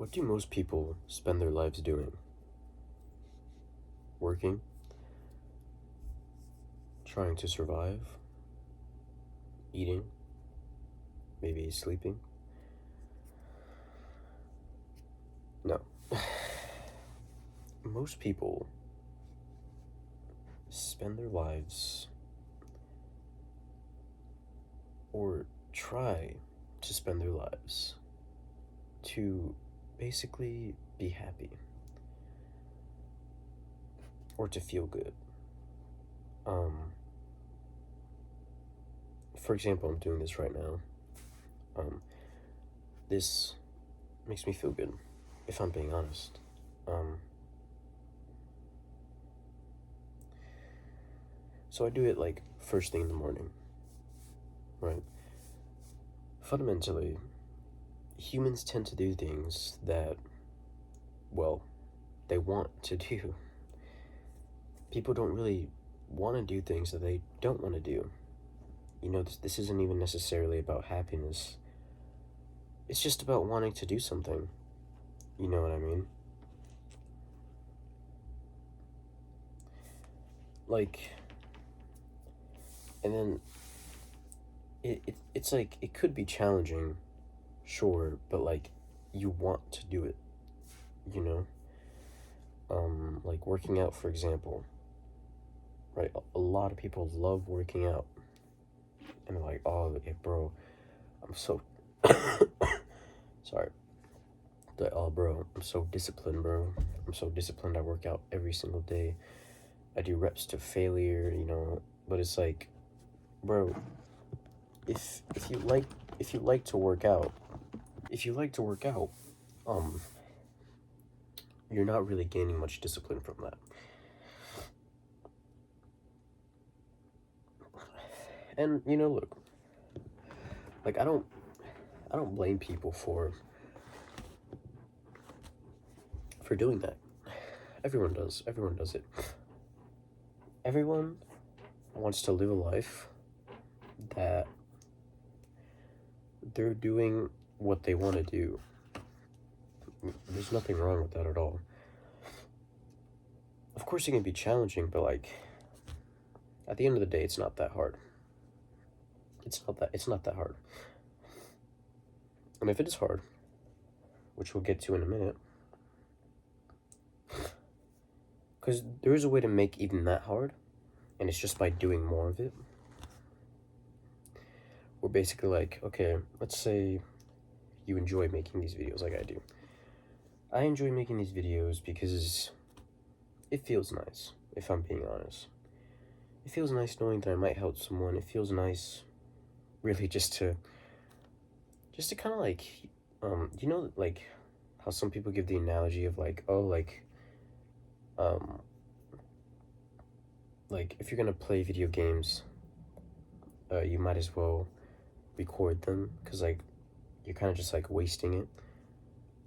What do most people spend their lives doing? Working? Trying to survive? Eating? Maybe sleeping? No. Most people spend their lives, or try to spend their lives, to basically be happy or to feel good. For example, I'm doing this right now. This makes me feel good, if I'm being honest. So I do it like first thing in the morning, right? Fundamentally, humans tend to do things that, well, they want to do. People don't really want to do things that they don't want to do. You know, this isn't even necessarily about happiness. It's just about wanting to do something. You know what I mean? Like, and then it's like, it could be challenging, sure, but like, you want to do it, you know? Like working out, for example, right? A lot of people love working out, and they're like, oh, yeah, bro, I'm so sorry. Like, oh, bro, I'm so disciplined, bro. I'm so disciplined. I work out every single day. I do reps to failure, you know. But it's like, bro, if you like if you like to work out, if you like to work out, um, you're not really gaining much discipline from that. And you know, look, like I don't blame people for doing that. Everyone does. Everyone does it. Everyone wants to live a life that they're doing what they want to do. There's nothing wrong with that at all. Of course, it can be challenging, but like, at the end of the day, it's not that hard. It's not that hard. And if it is hard, which we'll get to in a minute, because there is a way to make even that hard, and it's just by doing more of it. We're basically like, okay, let's say you enjoy making these videos like I do. I enjoy making these videos because it feels nice, if I'm being honest. It feels nice knowing that I might help someone. It feels nice, really, just to kind of like, you know, like how some people give the analogy of like, oh, um, like if you're gonna play video games, you might as well record them, because like you're kind of just like wasting it.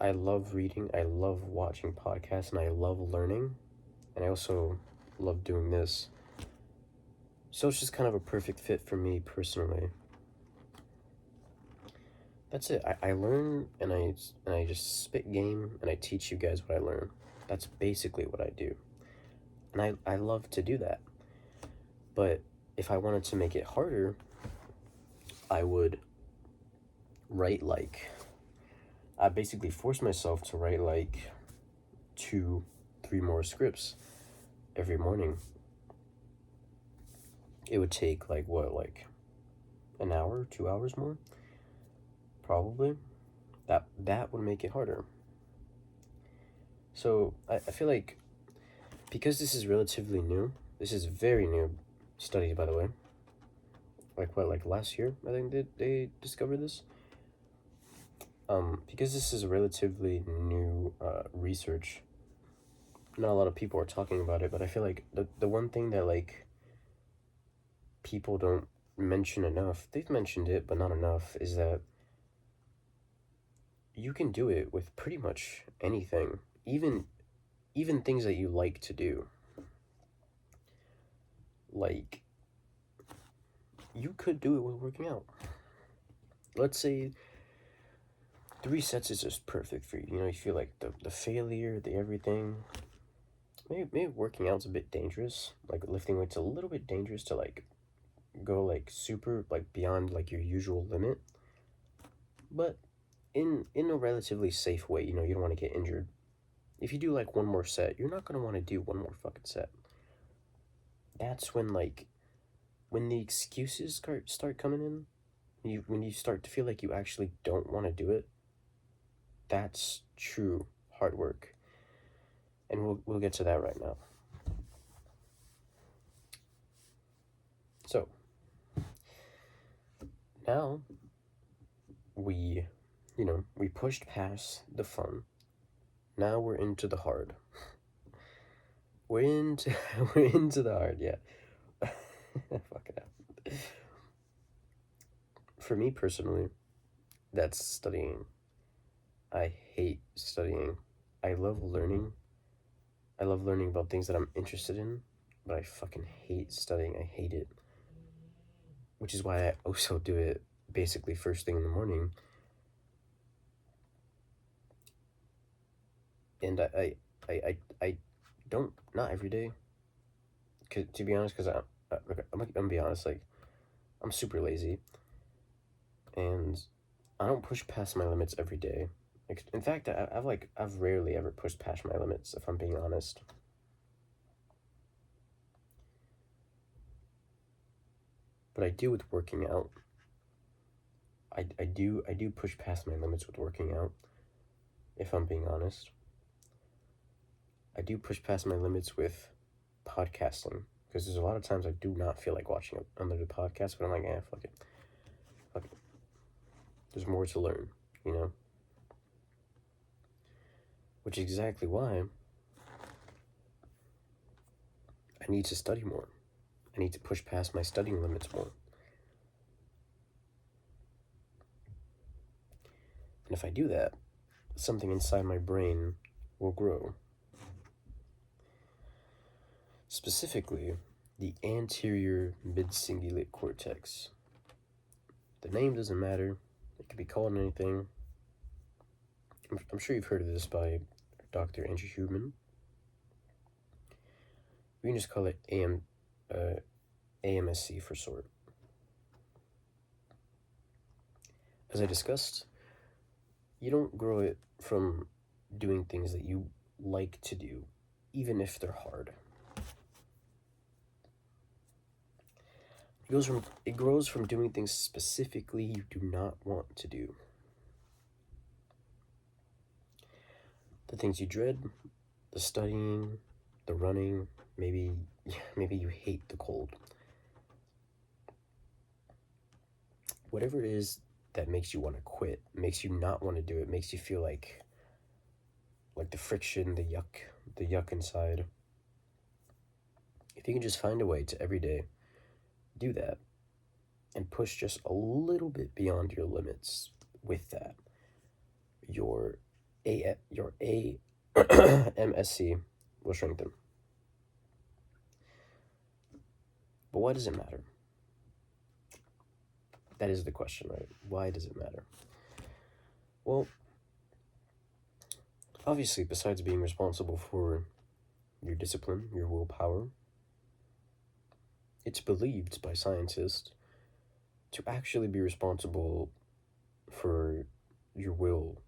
I love reading, I love watching podcasts, and I love learning, and I also love doing this. So it's just kind of a perfect fit for me personally. That's it. I learn, and I just spit game, and I teach you guys what I learn. That's basically what I do. And I love to do that. But if I wanted to make it harder, I would write like, I basically force myself to write like 2-3 more scripts every morning. It would take like what, like an hour, 2 hours more? Probably. That would make it harder. So I feel like, because this is relatively new, this is very new study, by the way. Like what, like last year, I think they discovered this. Because this is relatively new research, not a lot of people are talking about it, but I feel like the one thing that like people don't mention enough, they've mentioned it, but not enough, is that you can do it with pretty much anything, even things that you like to do. Like, you could do it with working out. Let's say 3 sets is just perfect for you. You know, you feel like the failure, the everything. Maybe working out's a bit dangerous. Like lifting weights a little bit dangerous to like go like super like beyond like your usual limit. But in a relatively safe way, you know, you don't want to get injured. If you do like one more set, you're not gonna want to do one more fucking set. That's when the excuses start coming in. When you start to feel like you actually don't want to do it. That's true hard work, and we'll get to that right now. So now we pushed past the fun. Now we're into the hard. We're into we're into the hard, yeah. Fuck it up. For me personally, that's studying. I hate studying. I love learning. I love learning about things that I'm interested in, but I fucking hate studying. I hate it. Which is why I also do it basically first thing in the morning. And I don't, not every day. To be honest, because I'm gonna be honest, like, I'm super lazy. And I don't push past my limits every day. Like, in fact, I've rarely ever pushed past my limits, if I'm being honest. But I do with working out. I do push past my limits with working out, if I'm being honest. I do push past my limits with podcasting, because there's a lot of times I do not feel like watching another podcast, but I'm like, fuck it. Fuck it. There's more to learn, you know? Which is exactly why I need to study more. I need to push past my studying limits more. And if I do that, something inside my brain will grow. Specifically, the anterior mid-cingulate cortex. The name doesn't matter. It could be called anything. I'm sure you've heard of this by Dr. Andrew Huberman. We can just call it AMSC for short. As I discussed, you don't grow it from doing things that you like to do, even if they're hard. It grows from doing things specifically you do not want to do. The things you dread, the studying, the running, maybe you hate the cold. Whatever it is that makes you want to quit, makes you not want to do it, makes you feel like the friction, the yuck inside. If you can just find a way to every day do that and push just a little bit beyond your limits with that, your MSC will strengthen. But why does it matter? That is the question, right? Why does it matter? Well, obviously, besides being responsible for your discipline, your willpower, it's believed by scientists to actually be responsible for your will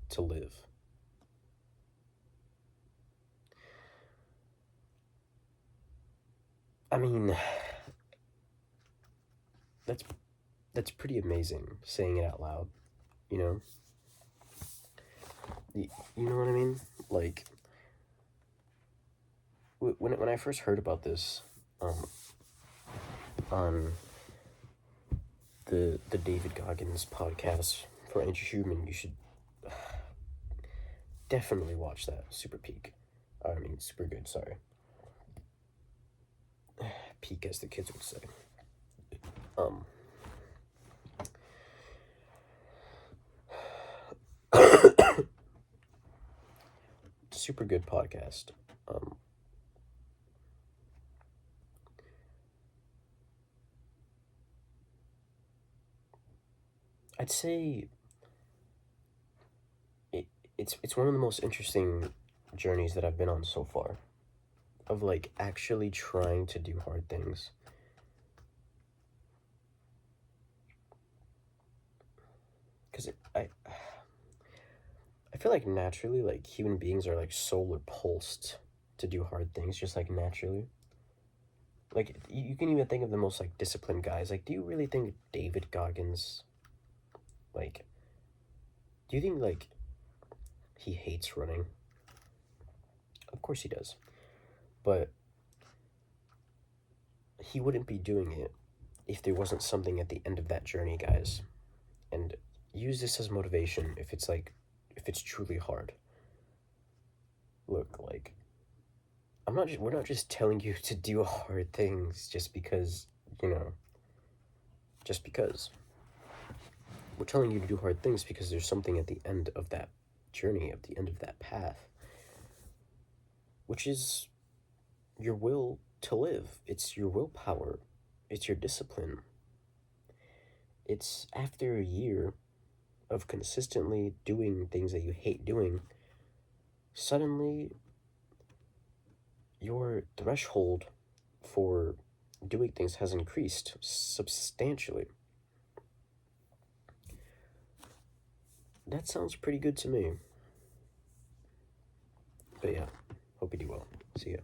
to live. I mean, that's pretty amazing, saying it out loud, you know? You know what I mean? Like, when I first heard about this, on the David Goggins podcast for Andrew Huberman, you should definitely watch that. Super good, sorry. Peak, as the kids would say. Super good podcast. I'd say it's one of the most interesting journeys that I've been on so far, of like actually trying to do hard things. Because I feel like naturally, like, human beings are like so repulsed to do hard things, just like naturally. Like, you can even think of the most like disciplined guys. Like, do you really think David Goggins, like, do you think like he hates running? Of course he does. But he wouldn't be doing it if there wasn't something at the end of that journey, guys. And use this as motivation if it's like, if it's truly hard. Look, like, we're not just telling you to do hard things just because, you know, just because. We're telling you to do hard things because there's something at the end of that journey, at the end of that path, which is your will to live. It's your willpower. It's your discipline. It's after a year of consistently doing things that you hate doing, suddenly your threshold for doing things has increased substantially. That sounds pretty good to me. But yeah, hope you do well. See ya.